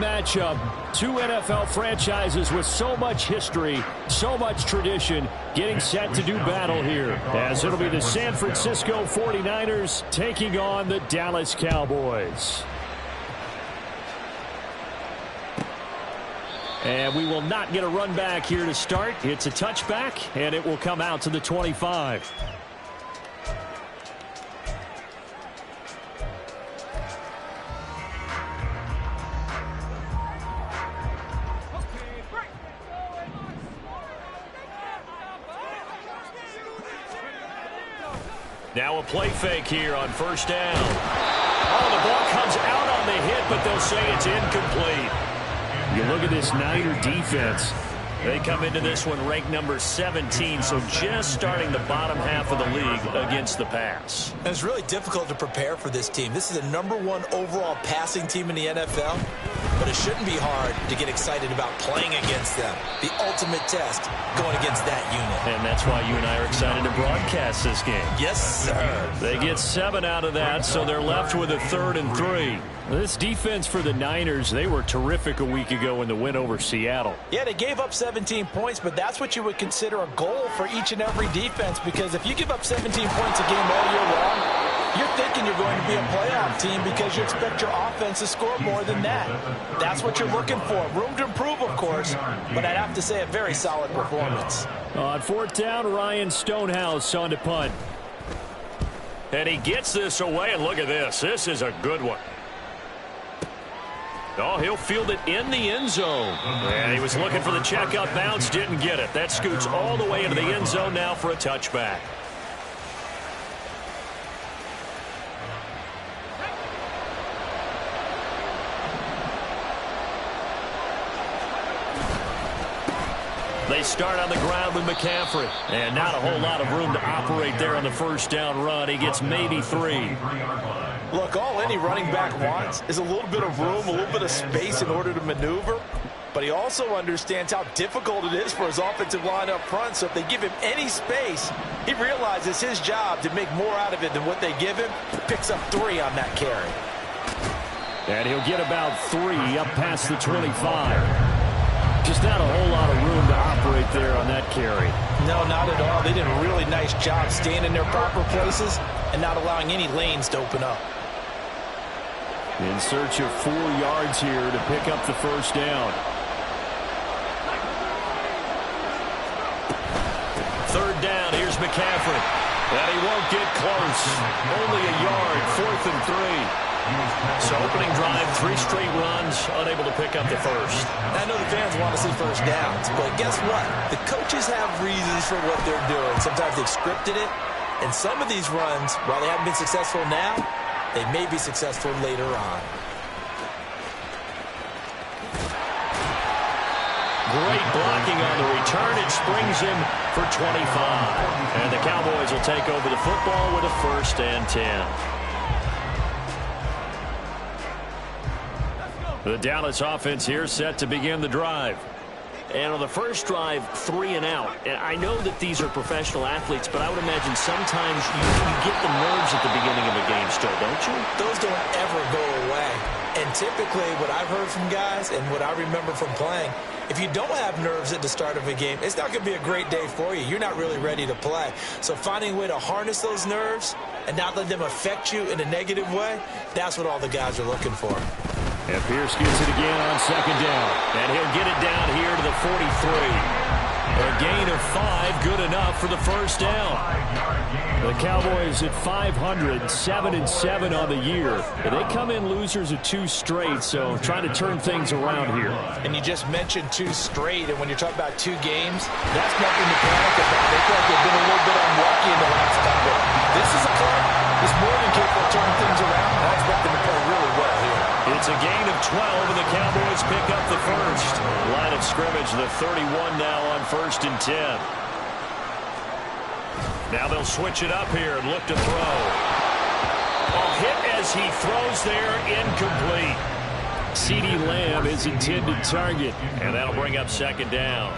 matchup. Two NFL franchises with so much history, so much tradition, getting set to do battle here. As it'll be the San Francisco 49ers taking on the Dallas Cowboys. And we will not get a run back here to start. It's a touchback, and it will come out to the 25. Now a play fake here on first down. Oh, the ball comes out on the hit, but they'll say it's incomplete. You look at this Niner defense. They come into this one ranked number 17, so just starting the bottom half of the league against the pass. And it's really difficult to prepare for this team. This is the #1 overall passing team in the NFL, but it shouldn't be hard to get excited about playing against them. The ultimate test going against that unit. And that's why you and I are excited to broadcast this game. Yes, sir. They get 7 out of that, so they're left with a 3rd and 3. This defense for the Niners, they were terrific a week ago in the win over Seattle. Yeah, they gave up 17 points, but that's what you would consider a goal for each and every defense, because if you give up 17 points a game all year long, you're thinking you're going to be a playoff team because you expect your offense to score more than that. That's what you're looking for. Room to improve, of course, but I'd have to say a very solid performance. On 4th down, Ryan Stonehouse on to punt. And he gets this away, and look at this. This is a good one. Oh, he'll field it in the end zone. And he was looking for the checkout bounce, didn't get it. That scoots all the way into the end zone now for a touchback. They start on the ground with McCaffrey. And not a whole lot of room to operate there on the first down run. He gets maybe 3. Look, all any running back wants is a little bit of room, a little bit of space in order to maneuver. But he also understands how difficult it is for his offensive line up front. So if they give him any space, he realizes his job to make more out of it than what they give him. Picks up 3 on that carry. And he'll get about 3 up past the 25. Just not a whole lot of room to operate there on that carry. No, not at all. They did a really nice job staying in their proper places and not allowing any lanes to open up. In search of 4 yards here to pick up the first down. 3rd down, here's McCaffrey. And he won't get close. Only a yard, 4th and 3. So opening drive, 3 straight runs, unable to pick up the first. I know the fans want to see first downs, but guess what? The coaches have reasons for what they're doing. Sometimes they've scripted it, and some of these runs, while they haven't been successful now, they may be successful later on. Great blocking on the return. It springs him for 25. And the Cowboys will take over the football with a 1st and 10. The Dallas offense here set to begin the drive. And on the first drive, 3 and out. And I know that these are professional athletes, but I would imagine sometimes you get the nerves at the beginning of a game still, don't you? Those don't ever go away. And typically what I've heard from guys and what I remember from playing, if you don't have nerves at the start of a game, it's not going to be a great day for you. You're not really ready to play. So finding a way to harness those nerves and not let them affect you in a negative way, that's what all the guys are looking for. And Pierce gets it again on 2nd down. And he'll get it down here to the 43. A gain of 5, good enough for the first down. The Cowboys at 500, 7-7 on the year. They come in losers of 2 straight, so trying to turn things around here. And you just mentioned 2 straight, and when you're talking about 2 games, that's nothing to panic about. They feel like they've been a little bit unlucky in the last couple. This is a club that's more than capable of turning things around. I expect them to play really well here. It's a gain of 12, and the Cowboys pick up the first. Line of scrimmage, the 31 now on 1st and 10. Now they'll switch it up here and look to throw. A hit as he throws there, incomplete. CeeDee Lamb is intended target, and that'll bring up 2nd down.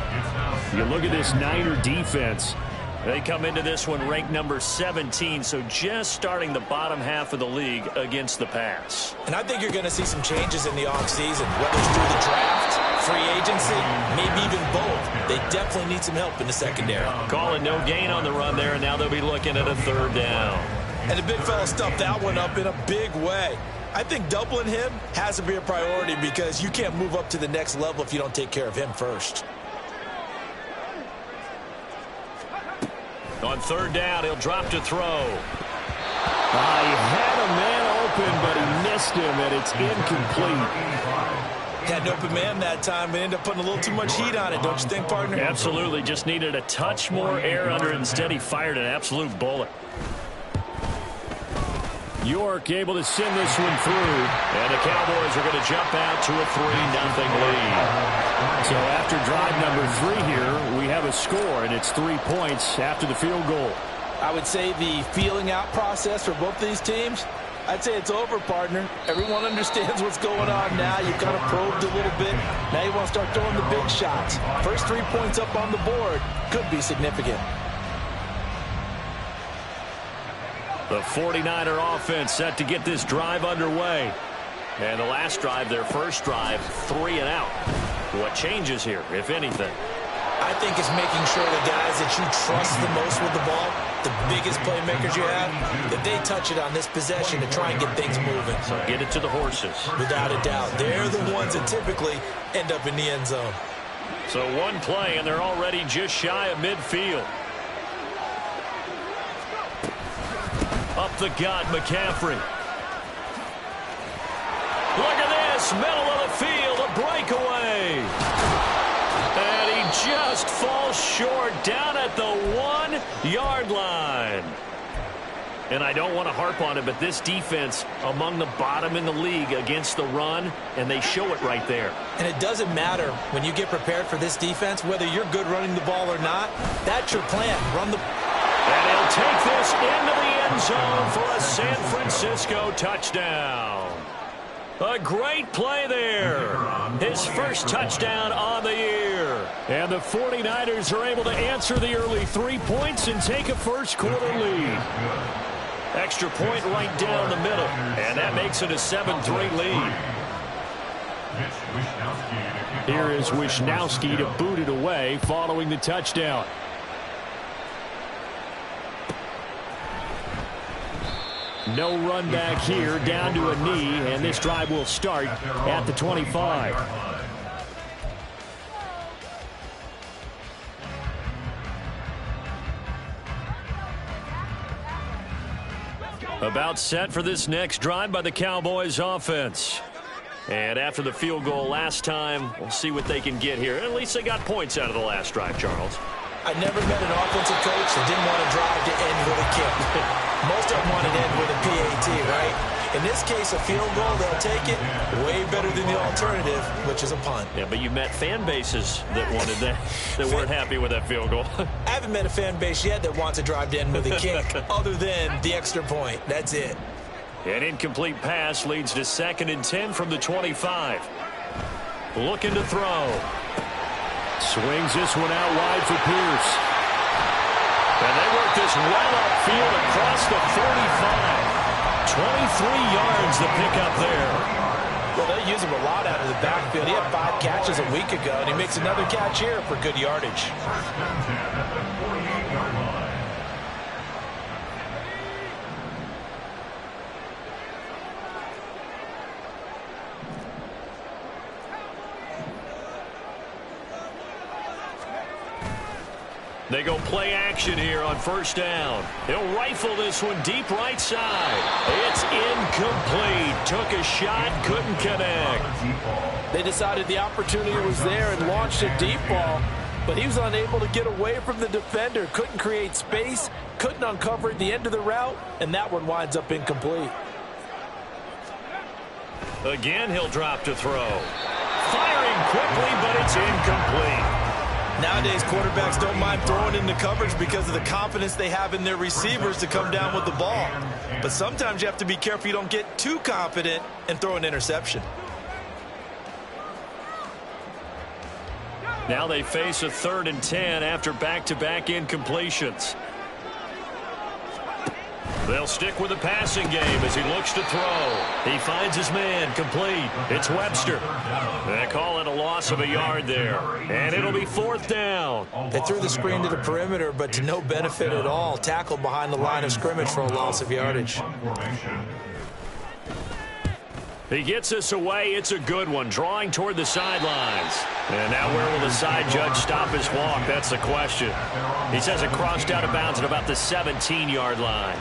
You look at this Niner defense. They come into this one ranked number 17, so just starting the bottom half of the league against the pass. And I think you're going to see some changes in the offseason, whether it's through the draft, free agency, maybe even both. They definitely need some help in the secondary. Calling no gain on the run there, and now they'll be looking at a third down. And the big fella stuffed that one up in a big way. I think doubling him has to be a priority because you can't move up to the next level if you don't take care of him first. On third down, he'll drop to throw. He had a man open, but he missed him, and it's incomplete. Had an open man that time, but ended up putting a little too much heat on it, don't you think, partner? Absolutely. Just needed a touch more air under it. Instead, he fired an absolute bullet. York able to send this one through. And the Cowboys are going to jump out to a 3-0 lead. So after drive number 3 here, we have a score, and it's 3 points after the field goal. I would say the feeling out process for both these teams, I'd say it's over, partner. Everyone understands what's going on now. You've kind of probed a little bit. Now you want to start throwing the big shots. First 3 points up on the board could be significant. The 49er offense set to get this drive underway. And the last drive, their first drive, 3 and out. What changes here, if anything? I think it's making sure the guys that you trust the most with the ball, the biggest playmakers you have, that they touch it on this possession to try and get things moving. So get it to the horses. Without a doubt. They're the ones that typically end up in the end zone. So one play, and they're already just shy of midfield. Up the gut, McCaffrey. Look at this, middle of the field, a breakaway. And he just falls short down at the 1-yard line. And I don't want to harp on it, but this defense among the bottom in the league against the run, and they show it right there. And it doesn't matter when you get prepared for this defense, whether you're good running the ball or not. That's your plan. Run the... And he'll take this into the end zone for a San Francisco touchdown. A great play there. His first touchdown on the year. And the 49ers are able to answer the early 3 points and take a first-quarter lead. Extra point right down the middle. And that makes it a 7-3 lead. Here is Wishnowski to boot it away following the touchdown. No run back here, down to a knee, and this drive will start at the 25. About set for this next drive by the Cowboys offense. And after the field goal last time, we'll see what they can get here. At least they got points out of the last drive, Charles. I never met an offensive coach that didn't want to drive to end with a kick. Most of them want to end with a PAT, right? In this case, a field goal, they'll take it. Way better than the alternative, which is a punt. Yeah, but you met fan bases that wanted that, that weren't happy with that field goal. I haven't met a fan base yet that wants to drive to end with a kick, other than the extra point. That's it. An incomplete pass leads to 2nd and 10 from the 25. Looking to throw. Swings this one out wide for Pierce. And they work this well upfield across the 45. 23 yards the pickup there. Well, they use him a lot out of the backfield. He had 5 catches a week ago, and he makes another catch here for good yardage. They go play action here on first down. He'll rifle this one deep right side. It's incomplete. Took a shot, couldn't connect. They decided the opportunity was there and launched a deep ball, but he was unable to get away from the defender. Couldn't create space, couldn't uncover the end of the route, and that one winds up incomplete. Again, he'll drop to throw. Firing quickly, but it's incomplete. Nowadays, quarterbacks don't mind throwing into coverage because of the confidence they have in their receivers to come down with the ball. But sometimes you have to be careful you don't get too confident and throw an interception. Now they face a 3rd and 10 after back-to-back incompletions. They'll stick with the passing game as he looks to throw. He finds his man, complete. It's Webster. They call it a loss of a yard there. And it'll be 4th down. They threw the screen to the perimeter, but to no benefit at all. Tackled behind the line of scrimmage for a loss of yardage. He gets this away. It's a good one, drawing toward the sidelines. And now where will the side judge stop his walk? That's the question. He says it crossed out of bounds at about the 17-yard line.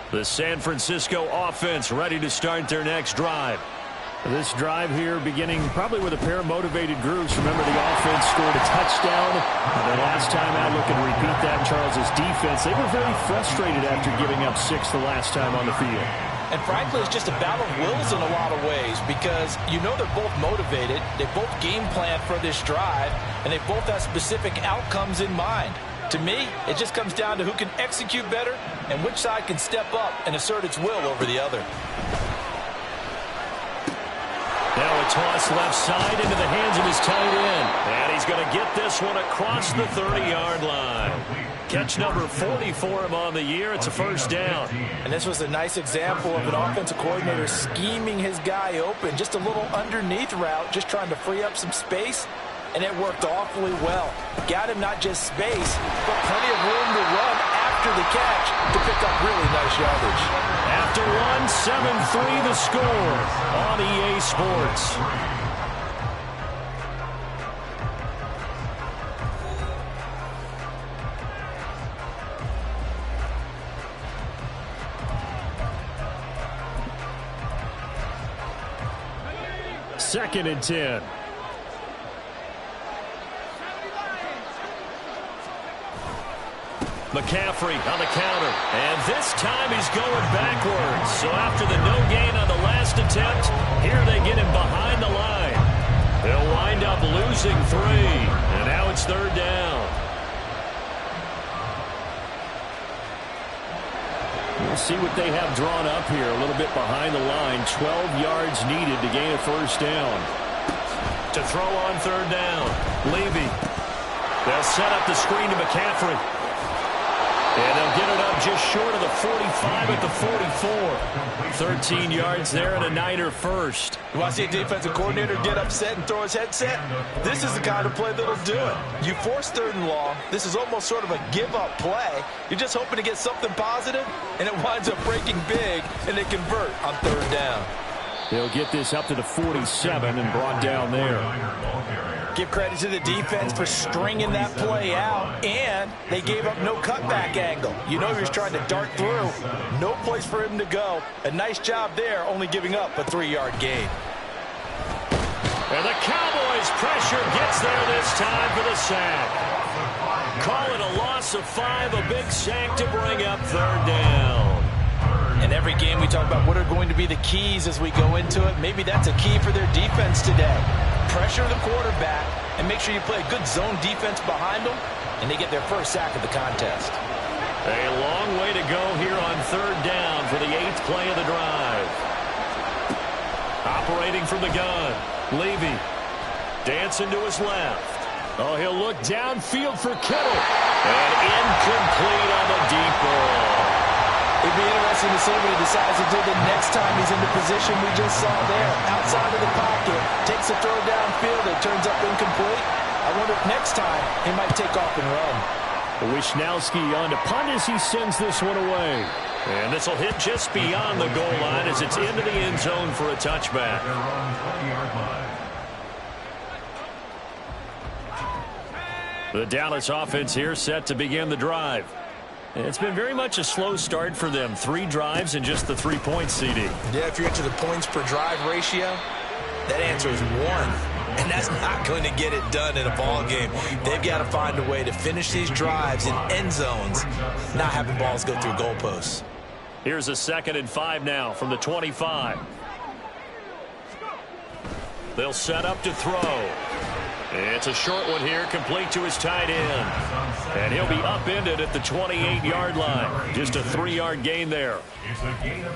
The San Francisco offense ready to start their next drive. This drive here beginning probably with a pair of motivated groups. Remember, the offense scored a touchdown. The last time out, looking to repeat that in Charles' defense. They were very frustrated after giving up 6 the last time on the field. And frankly, it's just a battle of wills in a lot of ways because you know they're both motivated. They both game plan for this drive, and they both have specific outcomes in mind. To me, it just comes down to who can execute better and which side can step up and assert its will over the other. Now a toss left side into the hands of his tight end. And he's going to get this one across the 30-yard line. Catch number 40 for him on the year. It's a 1st down. And this was a nice example of an offensive coordinator scheming his guy open. Just a little underneath route, just trying to free up some space. And it worked awfully well. Got him not just space, but plenty of room to run after the catch to pick up really nice yardage. After one, 7-3 the score on EA Sports. Second and 10. McCaffrey on the counter. And this time he's going backwards. So after the no gain on the last attempt, here they get him behind the line. They'll wind up losing 3. And now it's 3rd down. We'll see what they have drawn up here. A little bit behind the line. 12 yards needed to gain a 1st down. To throw on 3rd down. Levy. They'll set up the screen to McCaffrey. And they'll get it up just short of the 45 at the 44. 13 yards there and a Niner first. You want to see a defensive coordinator get upset and throw his headset? This is the kind of play that'll do it. You force 3rd and long. This is almost sort of a give-up play. You're just hoping to get something positive, and it winds up breaking big, and they convert on 3rd down. They'll get this up to the 47 and brought down there. Give credit to the defense for stringing that play out, and they gave up no cutback angle. You know he was trying to dart through. No place for him to go. A nice job there, only giving up a 3-yard gain. And the Cowboys' pressure gets there this time for the sack. Call it a loss of 5, a big sack to bring up 3rd down. In every game we talk about what are going to be the keys as we go into it. Maybe that's a key for their defense today. Pressure the quarterback and make sure you play a good zone defense behind them, and they get their first sack of the contest. A long way to go here on 3rd down for the 8th play of the drive. Operating from the gun, Levy dancing to his left. Oh, he'll look downfield for Kittle. And incomplete on the deep ball. It'd be interesting to see what he decides to do the next time he's in the position we just saw there. Outside of the pocket, takes a throw downfield, it turns up incomplete. I wonder if next time he might take off and run. Wishnowski on to punt as he sends this one away. And this will hit just beyond the goal line as it's into the end zone for a touchback. The Dallas offense here set to begin the drive. It's been very much a slow start for them. 3 drives and just the 3 points, CD. Yeah, if you're into the points per drive ratio, that answer is 1. And that's not going to get it done in a ball game. They've got to find a way to finish these drives in end zones, not having balls go through goalposts. Here's a 2nd and 5 now from the 25. They'll set up to throw. It's a short one here, complete to his tight end. And he'll be upended at the 28-yard line. Just a 3-yard gain there.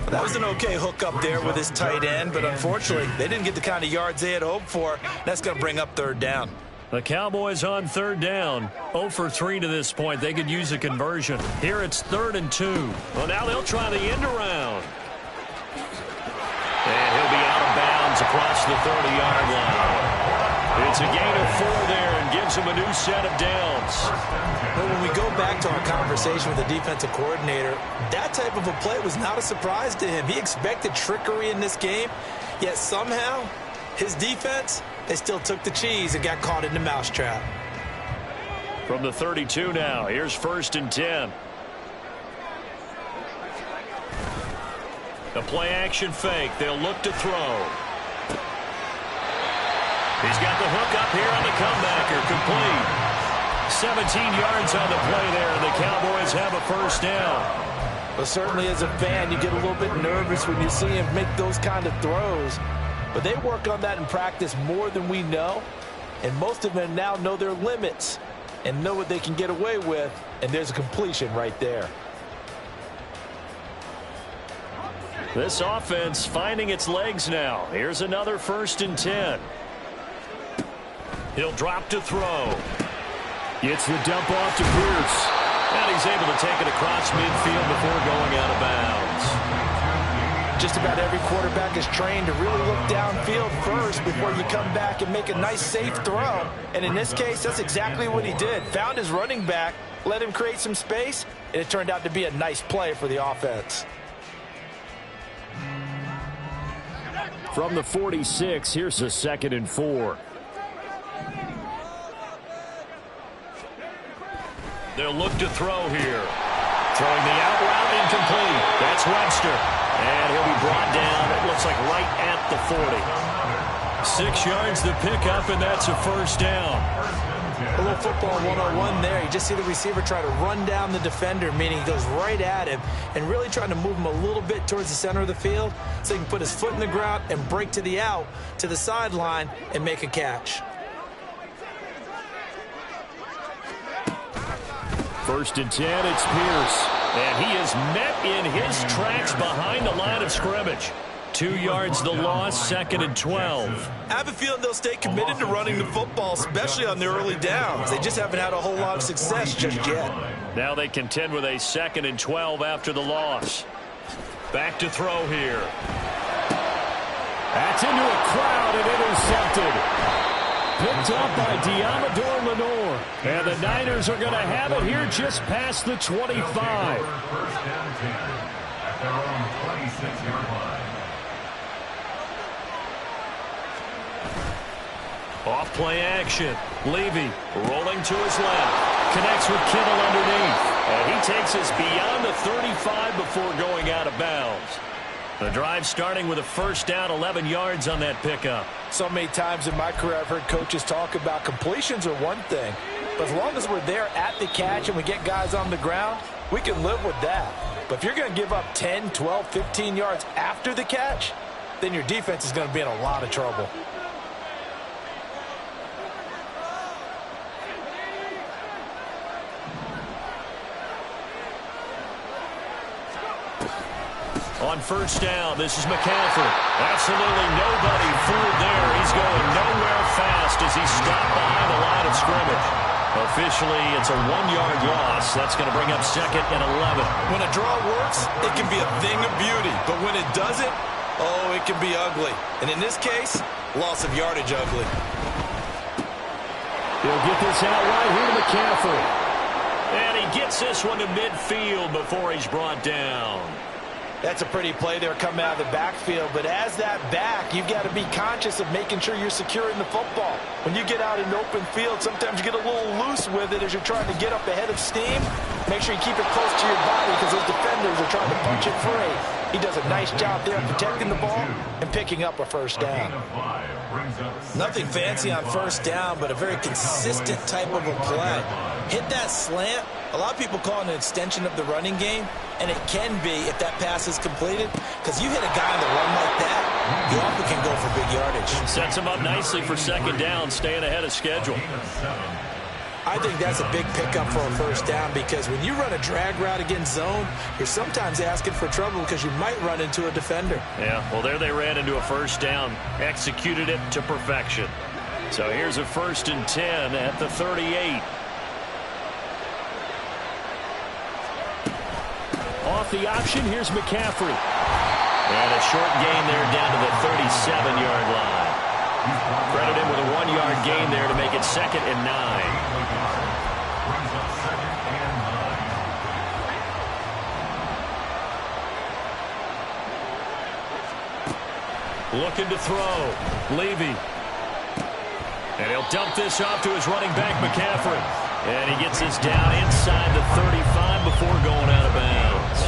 That was an okay hook up there with his tight end, but unfortunately, they didn't get the kind of yards they had hoped for. That's going to bring up third down. The Cowboys on third down. 0 for 3 to this point. They could use a conversion. Here it's 3rd and 2. Well, now they'll try the end around. And he'll be out of bounds across the 30-yard line. It's a gain of 4 there and gives him a new set of downs. Well, when we go back to our conversation with the defensive coordinator, that type of a play was not a surprise to him. He expected trickery in this game, yet somehow his defense, they still took the cheese and got caught in the mousetrap. From the 32 now, here's 1st and 10. The play-action fake. They'll look to throw. He's got the hook up here on the comebacker. Complete. 17 yards on the play there, and the Cowboys have a 1st down. Well, certainly as a fan, you get a little bit nervous when you see him make those kind of throws. But they work on that in practice more than we know. And most of them now know their limits and know what they can get away with. And there's a completion right there. This offense finding its legs now. Here's another 1st and 10. He'll drop to throw. Gets the dump off to Pierce. And he's able to take it across midfield before going out of bounds. Just about every quarterback is trained to really look downfield first before you come back and make a nice, safe throw. And in this case, that's exactly what he did. Found his running back, let him create some space, and it turned out to be a nice play for the offense. From the 46, here's a 2nd and 4. They'll look to throw here. Throwing the out route, incomplete. That's Webster. And he'll be brought down, it looks like right at the 40. 6 yards to pick up, and that's a 1st down. A little football 101 there. You just see the receiver try to run down the defender, meaning he goes right at him and really trying to move him a little bit towards the center of the field so he can put his foot in the ground and break to the out, to the sideline, and make a catch. 1st and 10, it's Pierce. And he is met in his tracks behind the line of scrimmage. 2 yards the loss, 2nd and 12. I have a feeling they'll stay committed to running the football, especially on their early downs. They just haven't had a whole lot of success just yet. Now they contend with a 2nd and 12 after the loss. Back to throw here. That's into a crowd and intercepted. Picked up by Diamador Lenore. And the Niners are going to have it here just past the 25. Off play action. Levy rolling to his left. Connects with Kittle underneath. And he takes us beyond the 35 before going out of bounds. The drive starting with a 1st down, 11 yards on that pickup. So many times in my career I've heard coaches talk about completions are one thing. But as long as we're there at the catch and we get guys on the ground, we can live with that. But if you're going to give up 10, 12, 15 yards after the catch, then your defense is going to be in a lot of trouble. On 1st down, this is McCaffrey. Absolutely nobody fooled there. He's going nowhere fast as he's stopped behind the line of scrimmage. Officially, it's a 1-yard loss. That's going to bring up 2nd and 11. When a draw works, it can be a thing of beauty. But when it doesn't, oh, it can be ugly. And in this case, loss of yardage ugly. He'll get this out right here to McCaffrey. And he gets this one to midfield before he's brought down. That's a pretty play there coming out of the backfield. But as that back, you've got to be conscious of making sure you're securing the football. When you get out in open field, sometimes you get a little loose with it as you're trying to get up ahead of steam. Make sure you keep it close to your body because those defenders are trying to punch it free. He does a nice job there protecting the ball and picking up a 1st down. Nothing fancy on 1st down, but a very consistent type of a play. Hit that slant. A lot of people call it an extension of the running game, and it can be if that pass is completed, because you hit a guy on the run like that, He often can go for big yardage. Sets him up nicely for second down, staying ahead of schedule. I think that's a big pickup for a first down because when you run a drag route against zone, you're sometimes asking for trouble because you might run into a defender. Yeah, well, there they ran into a first down, executed it to perfection. So here's a 1st and 10 at the 38. Off the option, here's McCaffrey. And a short gain there down to the 37-yard line. Credit him with a 1-yard gain there to make it 2nd and 9. Looking to throw. Levy. And he'll dump this off to his running back, McCaffrey. And he gets this down inside the 35 before going out of bounds.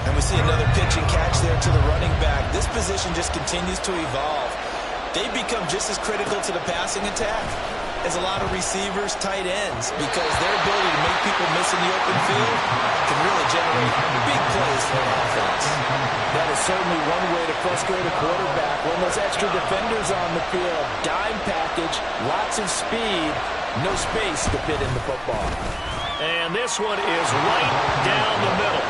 And we see another pitch and catch there to the running back. This position just continues to evolve. They become just as critical to the passing attack as a lot of receivers, tight ends, because their ability to make people miss in the open field can really generate big plays for an offense. That is certainly one way to frustrate a quarterback. When those extra defenders on the field, dime package, lots of speed, no space to fit in the football. And this one is right down the middle.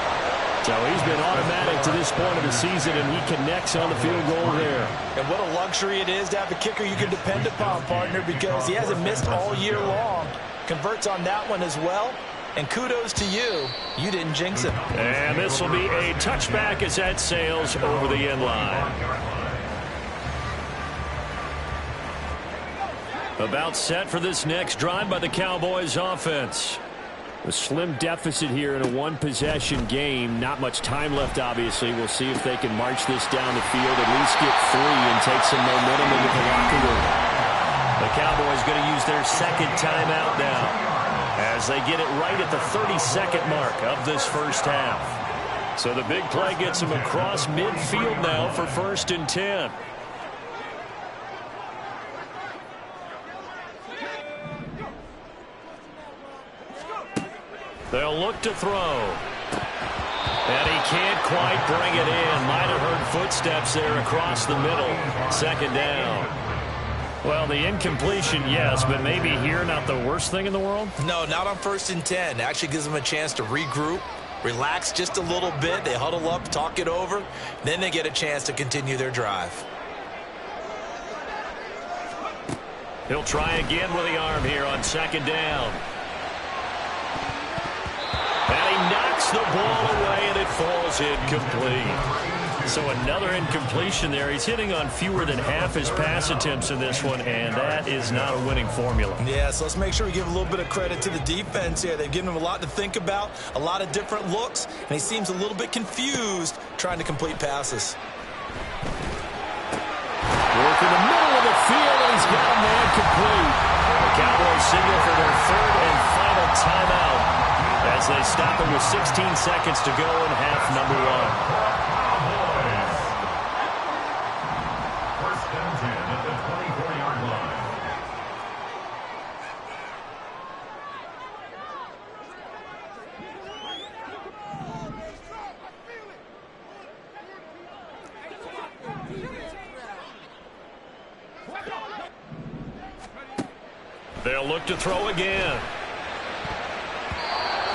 So he's been automatic to this point of the season, and he connects on the field goal there. And what a luxury it is to have a kicker you can depend upon, partner, because he hasn't missed all year long. Converts on that one as well. And kudos to you. You didn't jinx him. And this will be a touchback as that sails over the end line. About set for this next drive by the Cowboys offense. A slim deficit here in a one-possession game. Not much time left, obviously. We'll see if they can march this down the field, at least get 3 and take some momentum into the locker room. The Cowboys going to use their 2nd timeout now as they get it right at the 32nd mark of this first half. So the big play gets them across midfield now for 1st and 10. They'll look to throw. And he can't quite bring it in. Might have heard footsteps there across the middle. 2nd down. Well, the incompletion, yes, but maybe here not the worst thing in the world? No, not on 1st and 10. Actually gives them a chance to regroup, relax just a little bit. They huddle up, talk it over. Then they get a chance to continue their drive. He'll try again with the arm here on 2nd down. And he knocks the ball away, and it falls incomplete. So another incompletion there. He's hitting on fewer than half his pass attempts in this one, and that is not a winning formula. Yeah, so let's make sure we give a little bit of credit to the defense here. They've given him a lot to think about, a lot of different looks, and he seems a little bit confused trying to complete passes. Work in the middle of the field, and he's got a man complete. The Cowboys signal for their 3rd and final timeout as they stop it with 16 seconds to go in half number 1. They'll look to throw again.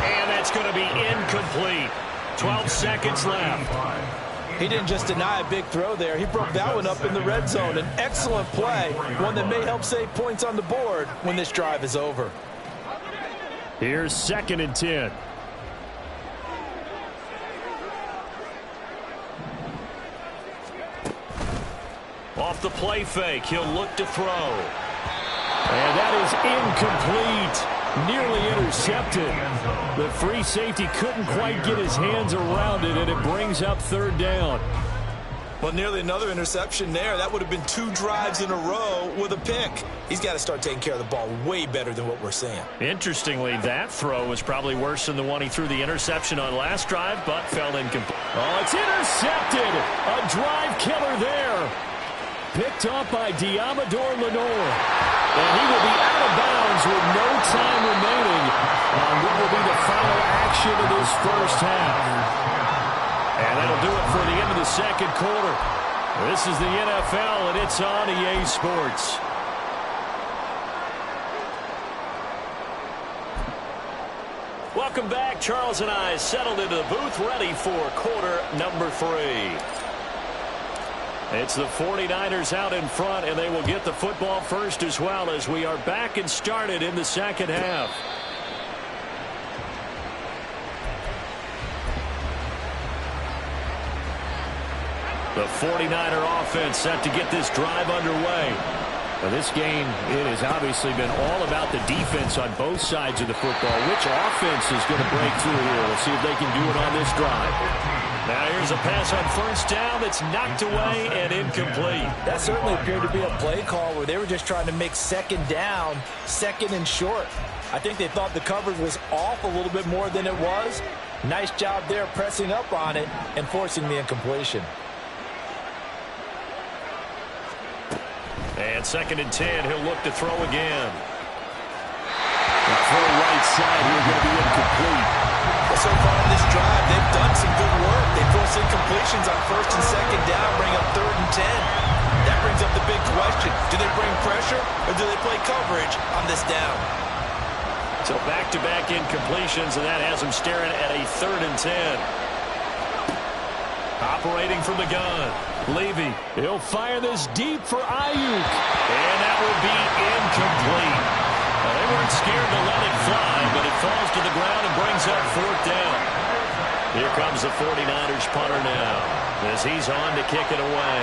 And that's going to be incomplete. 12 seconds left. He didn't just deny a big throw there. He broke that one up in the red zone. An excellent play, one that may help save points on the board when this drive is over. Here's 2nd and 10. Off the play fake, he'll look to throw. And that is incomplete. Nearly intercepted. The free safety couldn't quite get his hands around it, and it brings up 3rd down. Well, nearly another interception there. That would have been 2 drives in a row with a pick. He's got to start taking care of the ball way better than what we're seeing. Interestingly, that throw was probably worse than the one he threw the interception on last drive, but fell incomplete. Oh, it's intercepted. A drive killer there. Picked up by Diamador Lenore. And he will be out of bounds with no time remaining on what will be the final action of this first half. And that'll do it for the end of the 2nd quarter. This is the NFL, and it's on EA Sports. Welcome back. Charles and I settled into the booth, ready for quarter number 3. It's the 49ers out in front, and they will get the football first as well as we are back and started in the second half. The 49er offense set to get this drive underway. Now this game, it has obviously been all about the defense on both sides of the football. Which offense is going to break through here? We'll see if they can do it on this drive. Now here's a pass on first down that's knocked away and incomplete. That certainly appeared to be a play call where they were just trying to make second down, second and short. I think they thought the coverage was off a little bit more than it was. Nice job there pressing up on it and forcing the incompletion. And 2nd and 10, he'll look to throw again. The throw right side here going to be incomplete. Well, so far in this drive, they've done some good work. They force incompletions on 1st and 2nd down, bring up 3rd and 10. That brings up the big question. Do they bring pressure or do they play coverage on this down? So back-to-back incompletions, and that has them staring at a 3rd and 10. Operating from the gun. Levy, he'll fire this deep for Ayuk. And that will be incomplete. Well, they weren't scared to let it fly, but it falls to the ground and brings up 4th down. Here comes the 49ers punter now, as he's on to kick it away.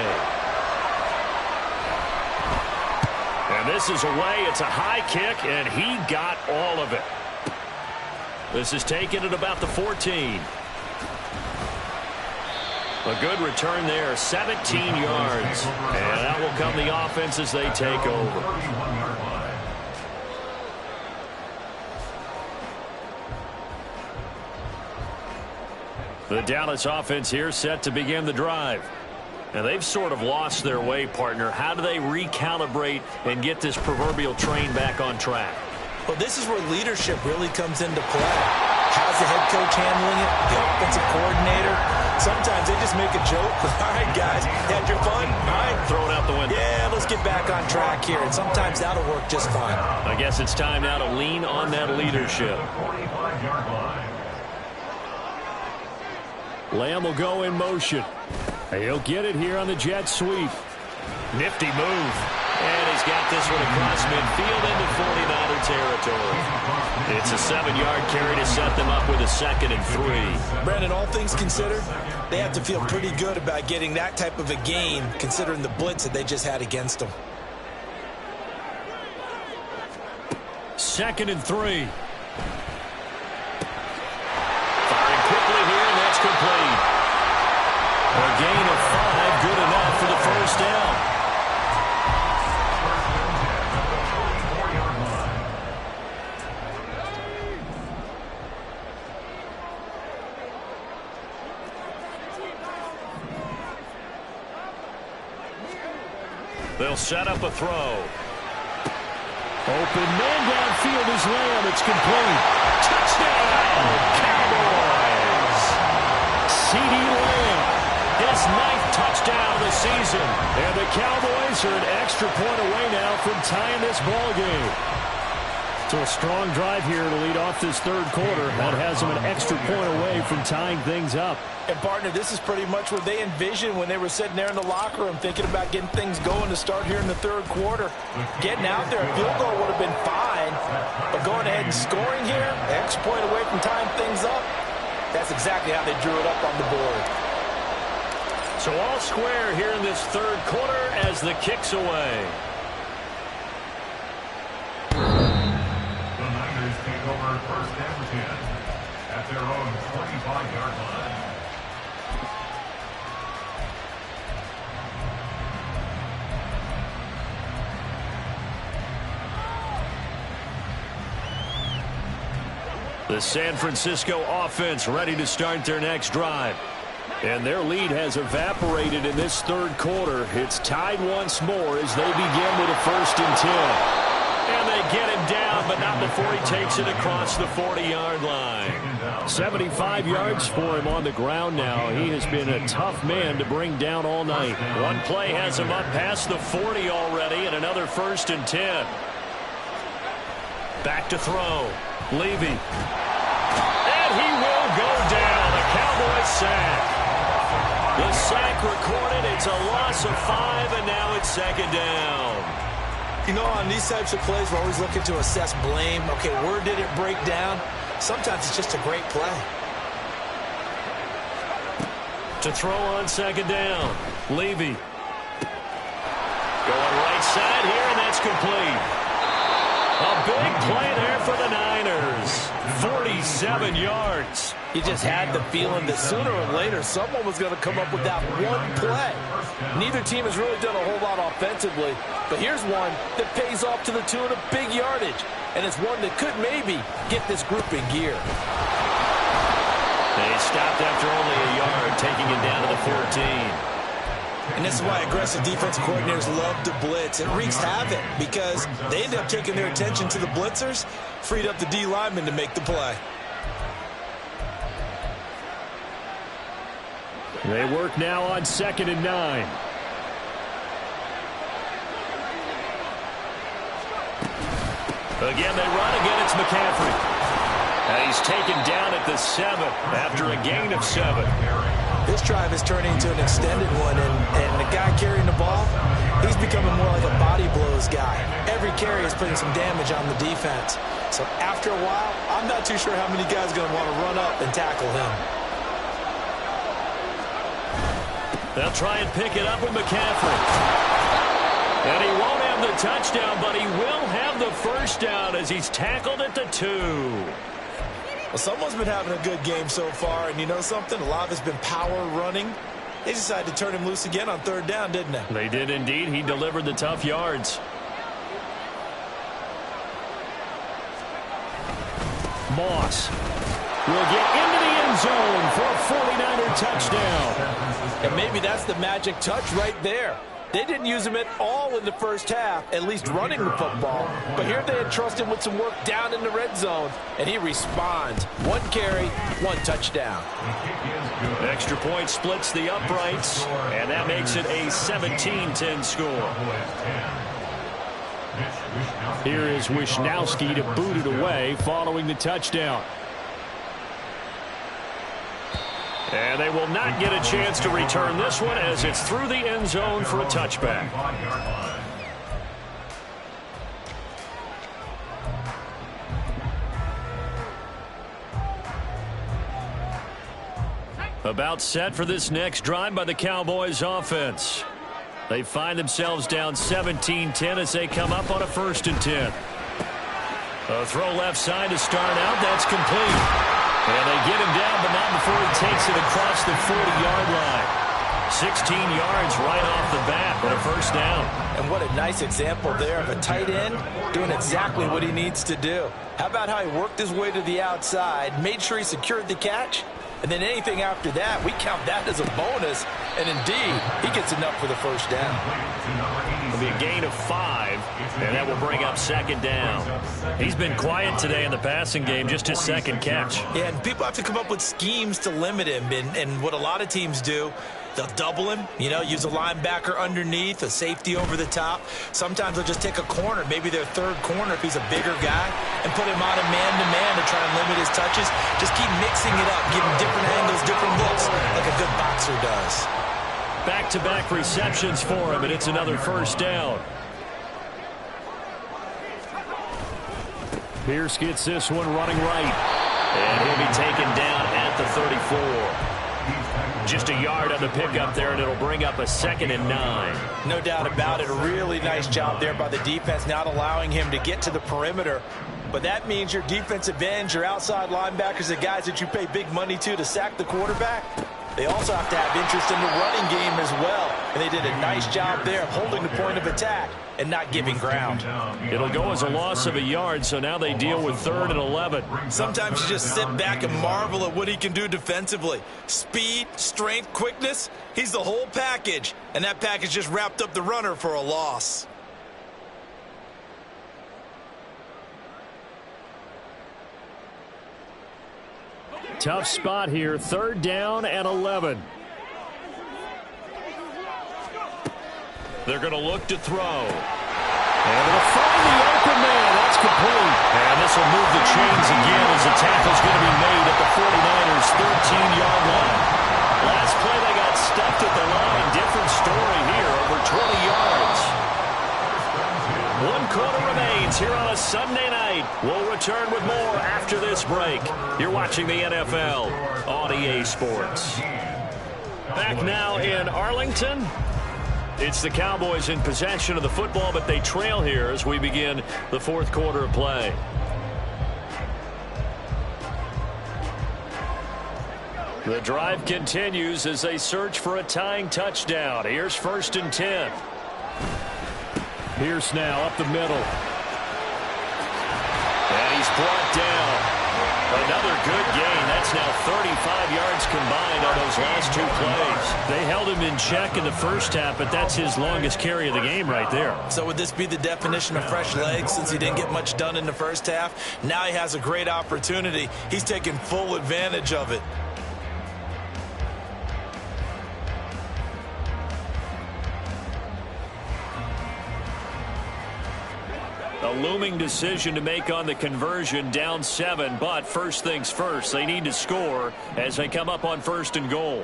And this is away. It's a high kick, and he got all of it. This is taken at about the 14. A good return there, 17 yards. And that will come the offense as they take over. The Dallas offense here set to begin the drive. And they've sort of lost their way, partner. How do they recalibrate and get this proverbial train back on track? Well, this is where leadership really comes into play. How's the head coach handling it? The offensive coordinator? Sometimes they just make a joke. All right, guys, had your fun? All right. Throw it out the window. Yeah, let's get back on track here. And sometimes that'll work just fine. I guess it's time now to lean on that leadership. Lamb will go in motion. He'll get it here on the jet sweep. Nifty move. And he's got this one across midfield into 49er territory. It's a 7-yard carry to set them up with a 2nd and 3. Brandon, all things considered, they have to feel pretty good about getting that type of a gain, considering the blitz that they just had against them. 2nd and 3. Firing quickly here, and that's complete. A gain of 5, good enough for the first down. They'll set up a throw. Open man downfield is Lamb. It's complete. Touchdown, Cowboys. C.D. Lamb, his 9th touchdown of the season. And the Cowboys are an extra point away now from tying this ball game. So a strong drive here to lead off this 3rd quarter. That has them an extra point away from tying things up. And, partner, this is pretty much what they envisioned when they were sitting there in the locker room thinking about getting things going to start here in the 3rd quarter. Getting out there, a field goal would have been fine. But going ahead and scoring here, extra point away from tying things up, that's exactly how they drew it up on the board. So all square here in this 3rd quarter as the kick's away. The Niners take over 1st and 10 at their own 25-yard line. The San Francisco offense ready to start their next drive. And their lead has evaporated in this 3rd quarter. It's tied once more as they begin with a 1st and 10. And they get him down, but not up before he takes it across the 40-yard line. 75 yards for him on the ground now. He has been a tough man to bring down all night. One play has him up past the 40 already, and another 1st and 10. Back to throw. Levy. And he will go down. A Cowboys sack. The sack recorded. It's a loss of 5, and now it's 2nd down. You know, on these types of plays, we're always looking to assess blame. Okay, where did it break down? Sometimes it's just a great play. To throw on 2nd down. Levy. Going right side here, and that's complete. A big play there for the Niners. 47 yards. You just had the feeling that sooner or later someone was going to come up with that one play. Neither team has really done a whole lot offensively, but here's one that pays off to the tune of big yardage, and it's one that could maybe get this group in gear. They stopped after only a yard, taking it down to the 14. And this is why aggressive defensive coordinators love to blitz. It wreaks havoc because they end up taking their attention to the blitzers, freed up the D lineman to make the play. They work now on 2nd and 9. Again, they run. Again, it's McCaffrey. And he's taken down at the 7 after a gain of 7. This drive is turning into an extended one, and the guy carrying the ball, he's becoming more like a body blows guy. Every carry is putting some damage on the defense. So after a while, I'm not too sure how many guys are going to want to run up and tackle him. They'll try and pick it up with McCaffrey. And he won't have the touchdown, but he will have the 1st down as he's tackled at the 2. Well, someone's been having a good game so far, and you know something? A lot of it's been power running. They decided to turn him loose again on 3rd down, didn't they? They did indeed. He delivered the tough yards. Moss will get into the end zone for a 49er touchdown. And maybe that's the magic touch right there. They didn't use him at all in the 1st half, at least running the football. But here they entrust him with some work down in the red zone, and he responds. 1 carry, 1 touchdown. Extra point splits the uprights, and that makes it a 17-10 score. Here is Wisnowski to boot it away following the touchdown. And they will not get a chance to return this one as it's through the end zone for a touchback. About set for this next drive by the Cowboys offense. They find themselves down 17-10 as they come up on a 1st and 10. A throw left side to start out. That's complete. And they get him down, but not before he takes it across the 40-yard line. 16 yards right off the bat, but a 1st down. And what a nice example there of a tight end doing exactly what he needs to do. How about how he worked his way to the outside, made sure he secured the catch, and then anything after that, we count that as a bonus. And indeed, he gets enough for the 1st down. It'll be a gain of 5, and that will bring up 2nd down. He's been quiet today in the passing game, just his 2nd catch. Yeah, and people have to come up with schemes to limit him. And what a lot of teams do, they'll double him, you know, use a linebacker underneath, a safety over the top. Sometimes they'll just take a corner, maybe their 3rd corner if he's a bigger guy, and put him on a man-to-man to try and limit his touches. Just keep mixing it up, give him different angles, different looks, like a good boxer does. Back-to-back receptions for him, and it's another 1st down. Pierce gets this one running right. And he'll be taken down at the 34. Just a yard on the pickup there, and it'll bring up a 2nd and 9. No doubt about it. A really nice job there by the defense, not allowing him to get to the perimeter. But that means your defensive ends, your outside linebackers, the guys that you pay big money to sack the quarterback, they also have to have interest in the running game as well. And they did a nice job there of holding the point of attack and not giving ground. It'll go as a loss of a yard, so now they deal with 3rd and 11. Sometimes you just sit back and marvel at what he can do defensively. Speed, strength, quickness, he's the whole package. And that package just wrapped up the runner for a loss. Tough spot here, 3rd down and 11. They're going to look to throw. And they'll find the open man. That's complete. And this will move the chains again as the tackle's going to be made at the 49ers' 13-yard line. Last play they got stuffed at the line. Different story here, over 20 yards. 1 quarter remains here on a Sunday night. We'll return with more after this break. You're watching the NFL on EA Sports. Back now in Arlington. It's the Cowboys in possession of the football, but they trail here as we begin the 4th quarter of play. The drive continues as they search for a tying touchdown. Here's 1st and 10. Pierce now up the middle. And he's brought down. Another good gain. That's now 35 yards combined on those last 2 plays. They held him in check in the first half, but that's his longest carry of the game right there. So would this be the definition of fresh legs since he didn't get much done in the first half? Now he has a great opportunity. He's taking full advantage of it. A looming decision to make on the conversion, down 7, but first things first, they need to score as they come up on 1st and goal.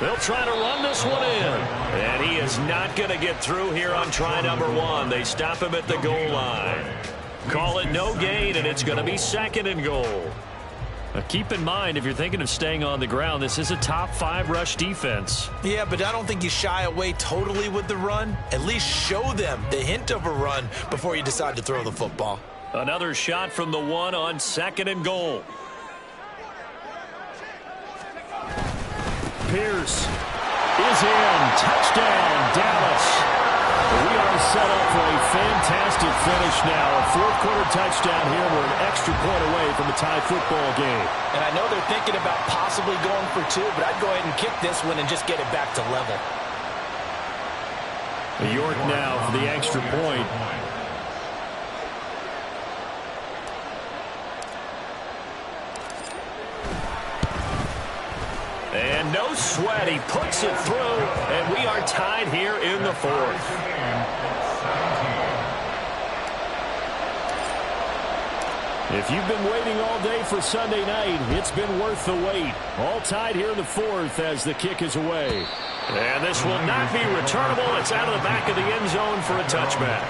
They'll try to run this one in. And he is not going to get through here on try number 1. They stop him at the goal line. Call it no gain, and it's going to be 2nd and goal. Keep in mind, if you're thinking of staying on the ground, this is a top 5 rush defense. Yeah, but I don't think you shy away totally with the run. At least show them the hint of a run before you decide to throw the football. Another shot from the 1 on 2nd and goal. Pierce is in. Touchdown, Dallas. We are set up for a fantastic finish now. A 4th quarter touchdown here. We're an extra point away from a tie football game. And I know they're thinking about possibly going for 2, but I'd go ahead and kick this one and just get it back to level. York now for the extra point. And no sweat. He puts it through, and we are tied here in the 4th. If you've been waiting all day for Sunday night, it's been worth the wait. All tied here in the 4th as the kick is away. And this will not be returnable. It's out of the back of the end zone for a touchback.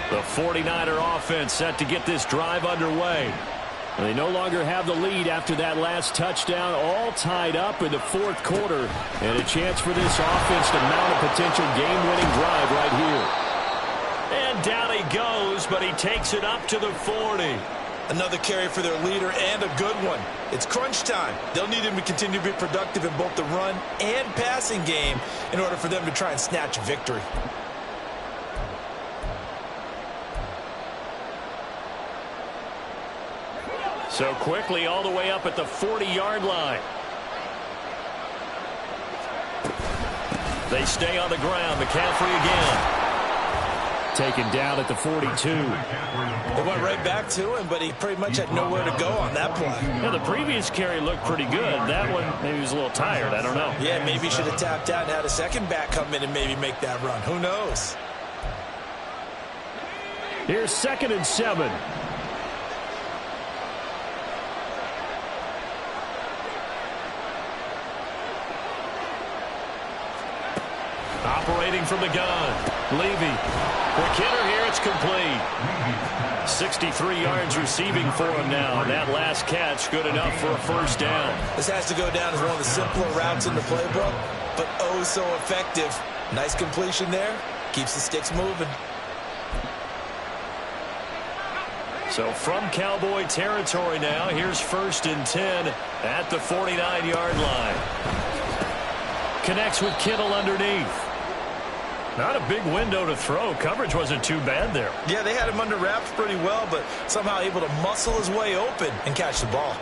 The 49er offense set to get this drive underway. They no longer have the lead after that last touchdown, all tied up in the 4th quarter. And a chance for this offense to mount a potential game-winning drive right here. And down he goes, but he takes it up to the 40. Another carry for their leader and a good one. It's crunch time. They'll need him to continue to be productive in both the run and passing game in order for them to try and snatch a victory. So quickly all the way up at the 40-yard line. They stay on the ground. McCaffrey again. Taken down at the 42. They went right back to him, but he pretty much had nowhere to go on that play. Yeah, the previous carry looked pretty good. That one, maybe he was a little tired. I don't know. Yeah, maybe he should have tapped out and had a second back come in and maybe make that run. Who knows? Here's 2nd and 7. Operating from the gun. Levy. Quick hitter here. It's complete. 63 yards receiving for him now. That last catch good enough for a first down. This has to go down as one of the simpler routes in the playbook, but oh so effective. Nice completion there. Keeps the sticks moving. So from Cowboy territory now, here's 1st and 10 at the 49-yard line. Connects with Kittle underneath. Not a big window to throw. Coverage wasn't too bad there. Yeah, they had him under wraps pretty well, but somehow able to muscle his way open and catch the ball.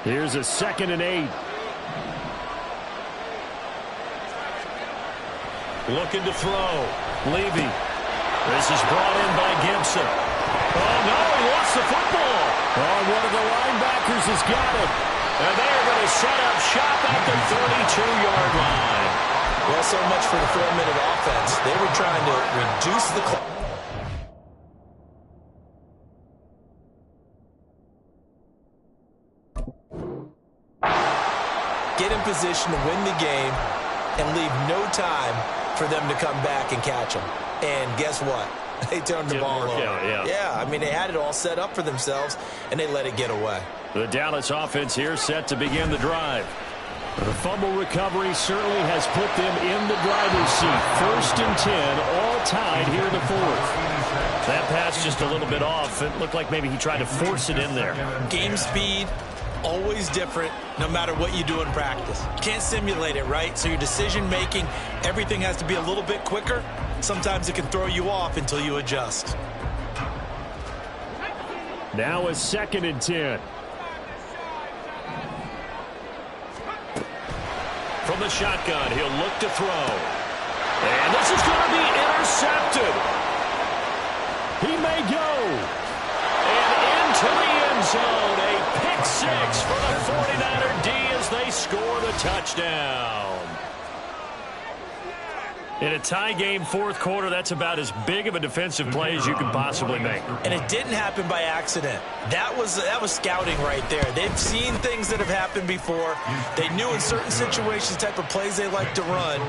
Here's a 2nd and 8. Looking to throw. Levy. This is brought in by Gibson. Oh, no, he lost the football. Oh, one of the linebackers has got it. And they're going to set up shop at the 32-yard line. Well, so much for the 4-minute offense. They were trying to reduce the clock. Get in position to win the game and leave no time for them to come back and catch them. And guess what? They turned the ball over. Yeah, I mean, they had it all set up for themselves, and they let it get away. The Dallas offense here set to begin the drive. The fumble recovery certainly has put them in the driver's seat. 1st and 10, all tied here in the 4th. That pass just a little bit off. It looked like maybe he tried to force it in there. Game speed, always different no matter what you do in practice. You can't simulate it, right? So your decision-making, everything has to be a little bit quicker. Sometimes it can throw you off until you adjust. Now a 2nd and 10. From the shotgun, he'll look to throw. And this is going to be intercepted. He may go. And into the end zone. A pick 6 for the 49er D as they score the touchdown. In a tie game 4th quarter, that's about as big of a defensive play as you can possibly make. And it didn't happen by accident. That was scouting right there. They've seen things that have happened before. They knew in certain situations type of plays they like to run,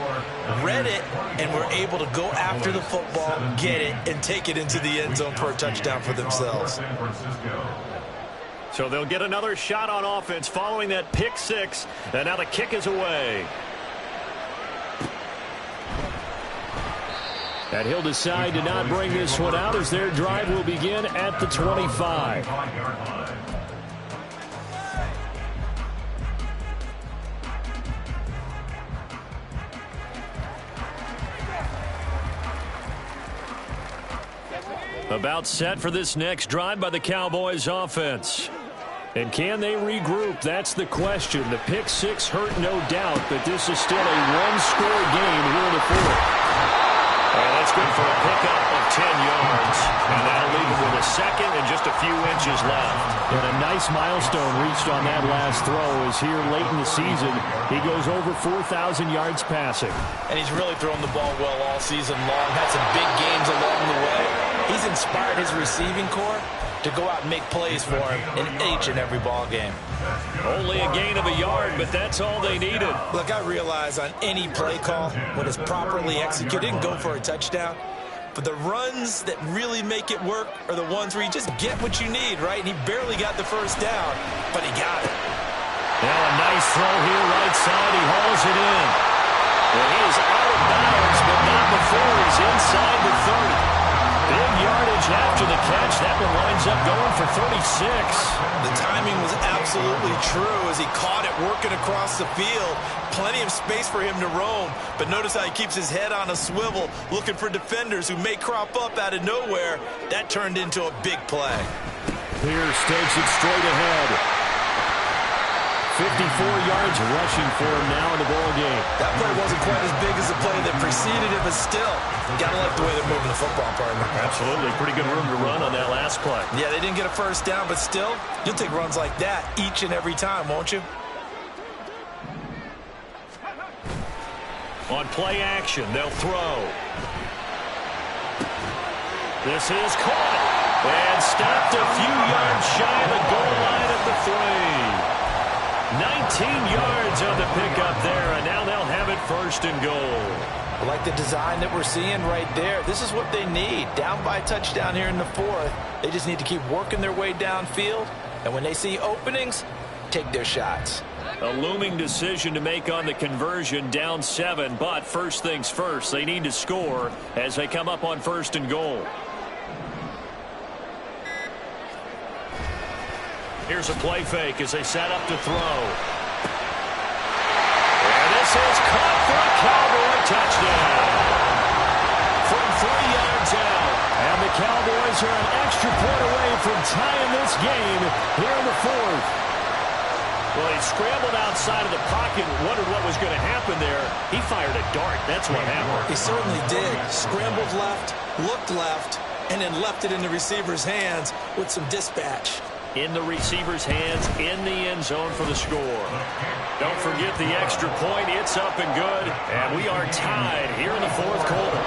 read it, and were able to go after the football, get it, and take it into the end zone for a touchdown for themselves. So they'll get another shot on offense following that pick 6, and now the kick is away. And he'll decide to not bring this one out as their drive will begin at the 25. About set for this next drive by the Cowboys offense. And can they regroup? That's the question. The pick 6 hurt, no doubt, but this is still a one-score game here in the 4th. And that's good for a pickup of 10 yards. And that'll leave him with a 2nd and just a few inches left. And a nice milestone reached on that last throw as here late in the season, he goes over 4,000 yards passing. And he's really thrown the ball well all season long. Had some big games along the way. He's inspired his receiving corps to go out and make plays for him in each and every ball game. Only a gain of a yard, but that's all they needed. Look, I realize on any play call, when it's properly executed, you can go for a touchdown. But the runs that really make it work are the ones where you just get what you need, right? And he barely got the 1st down, but he got it. Now a nice throw here right side. He hauls it in. And he is out of bounds, but not before he's inside the 30. Big yardage after the catch. That one winds up going for 36. The timing was absolutely true as he caught it working across the field. Plenty of space for him to roam, but notice how he keeps his head on a swivel, looking for defenders who may crop up out of nowhere. That turned into a big play. Pierce takes it straight ahead. 54 yards rushing for him now in the ball game. That play wasn't quite as big as the play that preceded it, but still, gotta like the way they're moving the football, partner. Absolutely. Pretty good room to run on that last play. Yeah, they didn't get a 1st down, but still, you'll take runs like that each and every time, won't you? On play action, they'll throw. This is caught and stopped a few yards shy of the goal line at the 3. 19 yards on the pickup there, and now they'll have it 1st and goal. I like the design that we're seeing right there. This is what they need. Down by a touchdown here in the 4th. They just need to keep working their way downfield, and when they see openings, take their shots. A looming decision to make on the conversion, down 7, but first things first, they need to score as they come up on 1st and goal. Here's a play fake as they set up to throw. And this is caught for a Cowboy touchdown. From 3 yards out. And the Cowboys are an extra point away from tying this game here in the 4th. Well, he scrambled outside of the pocket and wondered what was going to happen there. He fired a dart. That's what happened. He certainly did. Scrambled left, looked left, and then left it in the receiver's hands with some dispatch. In the receiver's hands, in the end zone for the score. Don't forget the extra point. It's up and good. And we are tied here in the fourth quarter.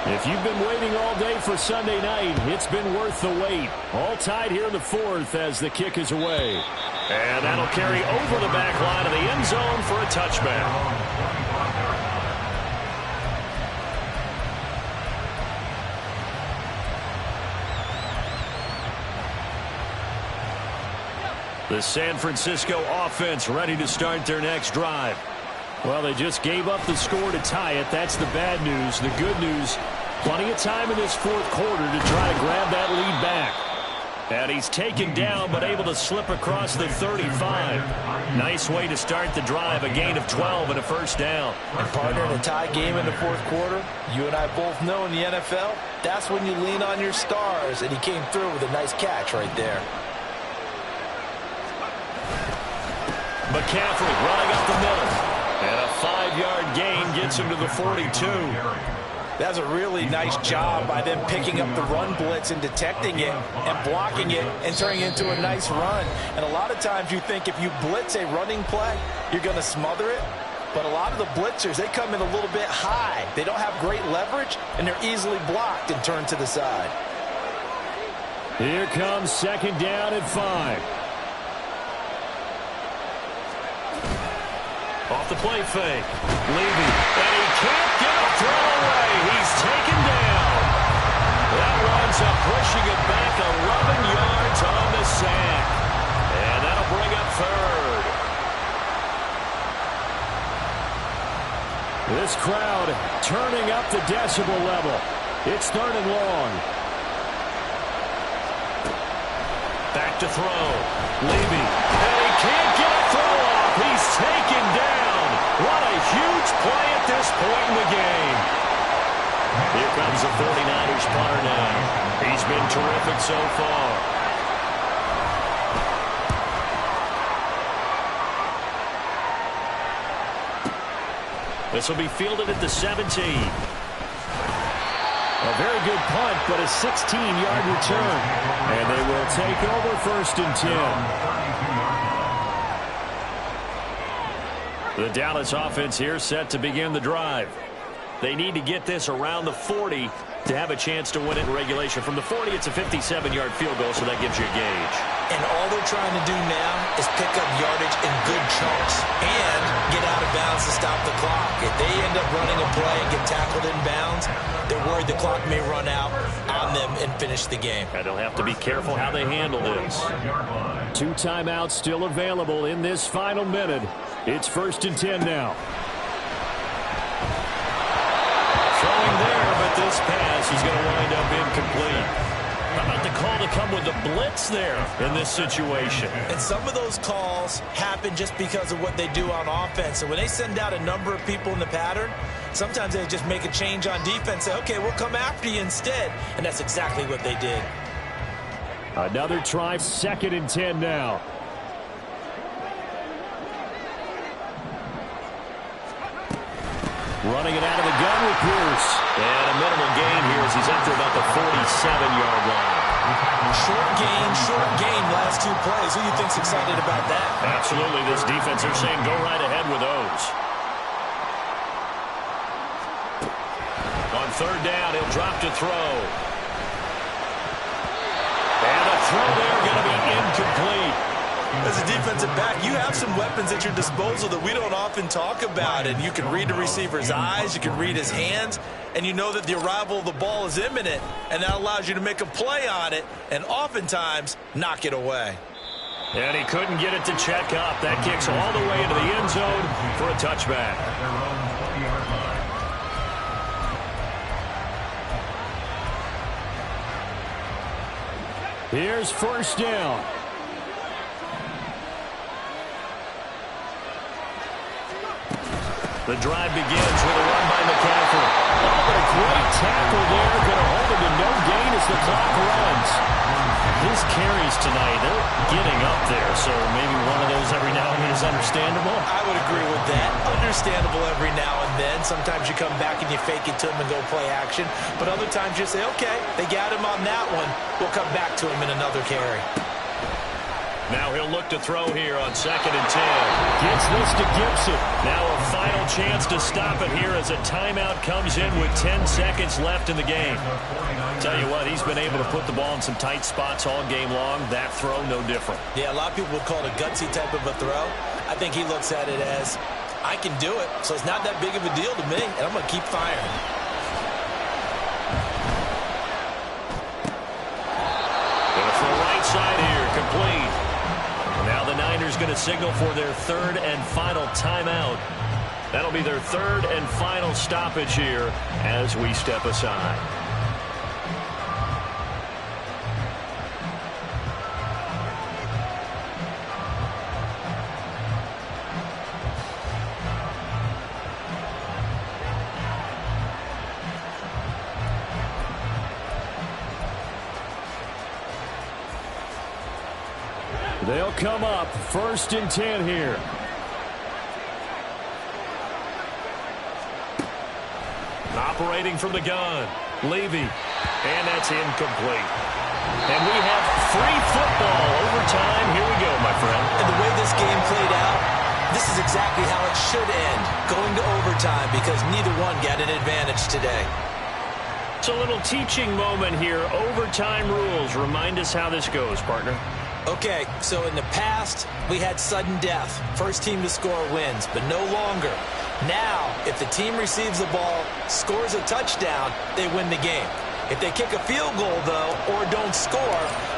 If you've been waiting all day for Sunday night, it's been worth the wait. All tied here in the fourth as the kick is away. And that'll carry over the back line of the end zone for a touchback. The San Francisco offense ready to start their next drive. Well, they just gave up the score to tie it. That's the bad news. The good news, plenty of time in this fourth quarter to try to grab that lead back. And he's taken down but able to slip across the 35. Nice way to start the drive. A gain of 12 and a first down. And partner, in a tie game in the fourth quarter, you and I both know in the NFL, that's when you lean on your stars. And he came through with a nice catch right there. McCaffrey running up the middle. And a 5-yard gain gets him to the 42. That's a really nice job by them picking up the run blitz and detecting it and blocking it and turning it into a nice run. And a lot of times you think if you blitz a running play, you're going to smother it. But a lot of the blitzers, they come in a little bit high. They don't have great leverage, and they're easily blocked and turned to the side. Here comes second down at 5. Off the play fake. Levy. And he can't get a throw away. He's taken down. That winds up pushing it back 11 yards on the sack. And that'll bring up third. This crowd turning up the decibel level. It's third and long. Back to throw. Levy. And he can't get a throw off. He's taken down. What a huge play at this point in the game. Here comes the 49ers punter now. He's been terrific so far. This will be fielded at the 17. A very good punt, but a 16-yard return. And they will take over first and 10. The Dallas offense here set to begin the drive. They need to get this around the 40 to have a chance to win it in regulation. From the 40, it's a 57-yard field goal, so that gives you a gauge. And all they're trying to do now is pick up yardage in good chunks and get out of bounds to stop the clock. If they end up running a play and get tackled in bounds, they're worried the clock may run out on them and finish the game. And they'll have to be careful how they handle this. 2 timeouts still available in this final minute. It's first and 10 now. Throwing there, but this pass is going to wind up incomplete. How about the call to come with the blitz there in this situation? And some of those calls happen just because of what they do on offense. So when they send out a number of people in the pattern, sometimes they just make a change on defense. Say, okay, we'll come after you instead. And that's exactly what they did. Another try, second and 10 now. Running it out of the gun with Pierce. And a minimal gain here as he's up to about the 47-yard line. Short gain, last 2 plays. Who do you think's excited about that? Absolutely. This defense, they're saying go right ahead with those. On third down, he'll drop to throw. And a throw there going to be incomplete. As a defensive back, you have some weapons at your disposal that we don't often talk about. And you can read the receiver's eyes, you can read his hands, and you know that the arrival of the ball is imminent, and that allows you to make a play on it and oftentimes knock it away. And he couldn't get it to check up. That kicks all the way into the end zone for a touchback. Here's first down. The drive begins with a run by McCaffrey. Oh, but a great tackle there. Going to hold him to no gain as the clock runs. his carries tonight, they're getting up there, so maybe one of those every now and then is understandable. I would agree with that. Understandable every now and then. Sometimes you come back and you fake it to him and go play action. But other times you say, okay, they got him on that one. We'll come back to him in another carry. Now he'll look to throw here on 2nd and 10. Gets this to Gibson. Now a final chance to stop it here as a timeout comes in with 10 seconds left in the game. Tell you what, he's been able to put the ball in some tight spots all game long. That throw, no different. Yeah, a lot of people would call it a gutsy type of a throw. I think he looks at it as, I can do it, so it's not that big of a deal to me, and I'm going to keep firing. Gonna throw right side here, complete. Now the Niners going to signal for their 3rd and final timeout. That'll be their 3rd and final stoppage here as we step aside. They'll come up 1st and 10 here. Operating from the gun, Levy, and that's incomplete. And we have free football overtime. Here we go, my friend. And the way this game played out, this is exactly how it should end, going to overtime, because neither one got an advantage today. It's a little teaching moment here. Overtime rules. Remind us how this goes, partner. Okay, so in the past, we had sudden death. First team to score wins, but no longer. Now, if the team receives the ball, scores a touchdown, they win the game. If they kick a field goal, though, or don't score,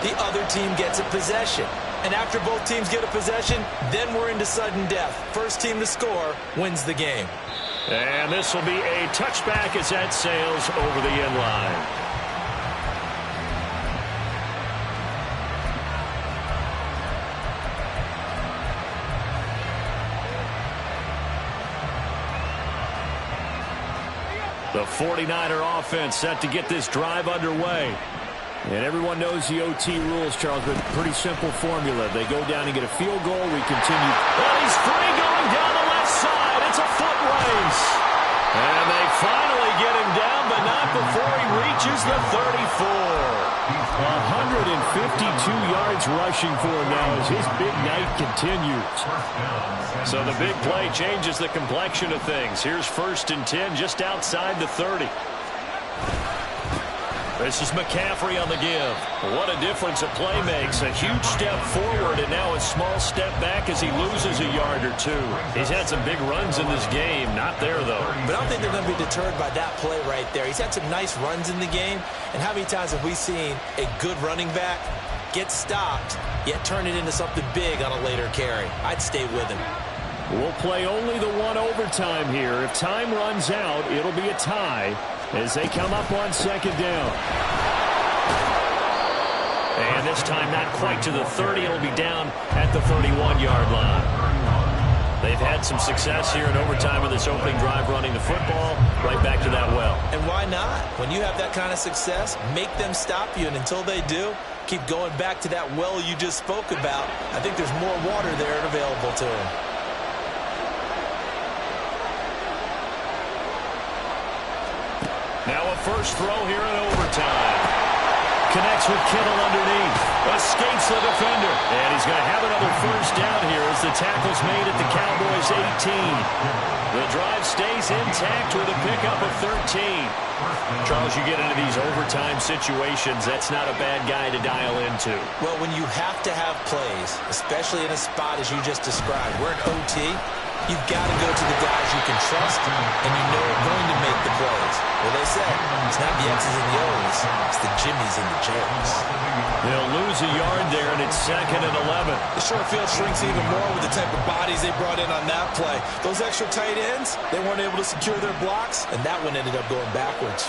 the other team gets a possession. And after both teams get a possession, then we're into sudden death. First team to score wins the game. And this will be a touchback as that sails over the end line. The 49er offense set to get this drive underway. And everyone knows the OT rules, Charles, but pretty simple formula. They go down and get a field goal. We continue. And he's free going down the left side. It's a foot race. And they finally get him down, but not before he reaches the 34. 152 yards rushing for him now as his big night continues. So the big play changes the complexion of things. Here's 1st and 10 just outside the 30. This is McCaffrey on the give. What a difference a play makes. A huge step forward and now a small step back as he loses a yard or two. He's had some big runs in this game. Not there, though. But I don't think they're going to be deterred by that play right there. He's had some nice runs in the game. And how many times have we seen a good running back get stopped, yet turn it into something big on a later carry? I'd stay with him. We'll play only the one overtime here. If time runs out, it'll be a tie as they come up on 2nd down. And this time not quite to the 30. It'll be down at the 31-yard line. They've had some success here in overtime of this opening drive running the football. Right back to that well. And why not? When you have that kind of success, make them stop you. And until they do, keep going back to that well you just spoke about. I think there's more water there and available to them. Now a first throw here in overtime. Connects with Kittle underneath. Escapes the defender. And he's going to have another first down here as the tackle's made at the Cowboys' 18. The drive stays intact with a pickup of 13. Charles, you get into these overtime situations, that's not a bad guy to dial into. Well, when you have to have plays, especially in a spot as you just described, we're in OT, you've got to go to the guys you can trust and you know are going to make the plays. Well, they say it's not the X's and the O's, it's the Jimmies and the Joes. They'll lose a yard there, and it's 2nd and 11. The short field shrinks even more with the type of bodies they brought in on that play. Those extra tight ends, they weren't able to secure their blocks, and that one ended up going backwards.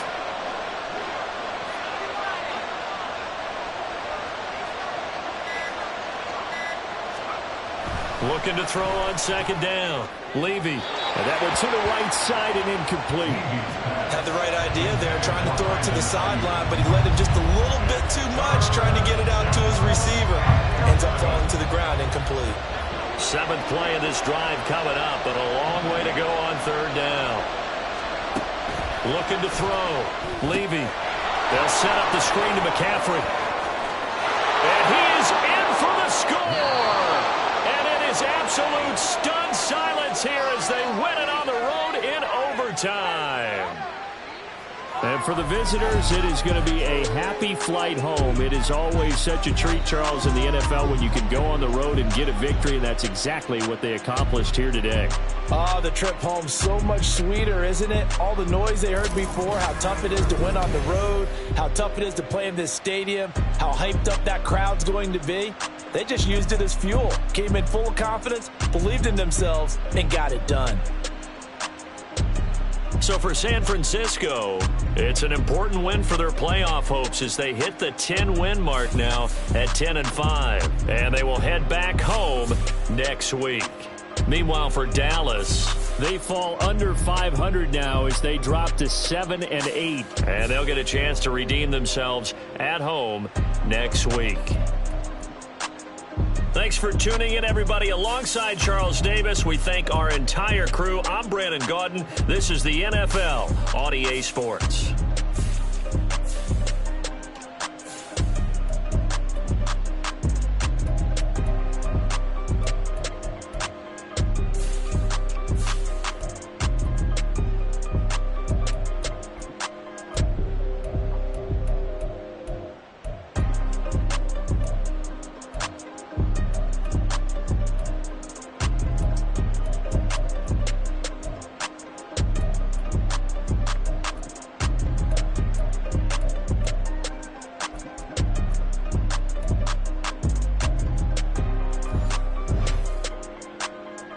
Looking to throw on 2nd down. Levy. And that one to the right side and incomplete. Had the right idea there, trying to throw it to the sideline, but he let him just a little bit too much, trying to get it out to his receiver. Ends up falling to the ground, incomplete. 7th play of this drive coming up, but a long way to go on 3rd down. Looking to throw. Levy. They'll set up the screen to McCaffrey. And he is in for the score! And it is absolute stunned silence here as they win it on the road in overtime. And for the visitors, it is going to be a happy flight home. It is always such a treat, Charles, in the NFL when you can go on the road and get a victory, and that's exactly what they accomplished here today. Oh, the trip home so much sweeter, isn't it? All the noise they heard before, how tough it is to win on the road, how tough it is to play in this stadium, how hyped up that crowd's going to be. They just used it as fuel, came in full of confidence, believed in themselves, and got it done. So for San Francisco, it's an important win for their playoff hopes as they hit the 10-win mark now at 10-5. And they will head back home next week. Meanwhile, for Dallas, they fall under 500 now as they drop to 7-8. And they'll get a chance to redeem themselves at home next week. Thanks for tuning in, everybody. Alongside Charles Davis, we thank our entire crew. I'm Brandon Gaudin. This is the NFL on EA Sports.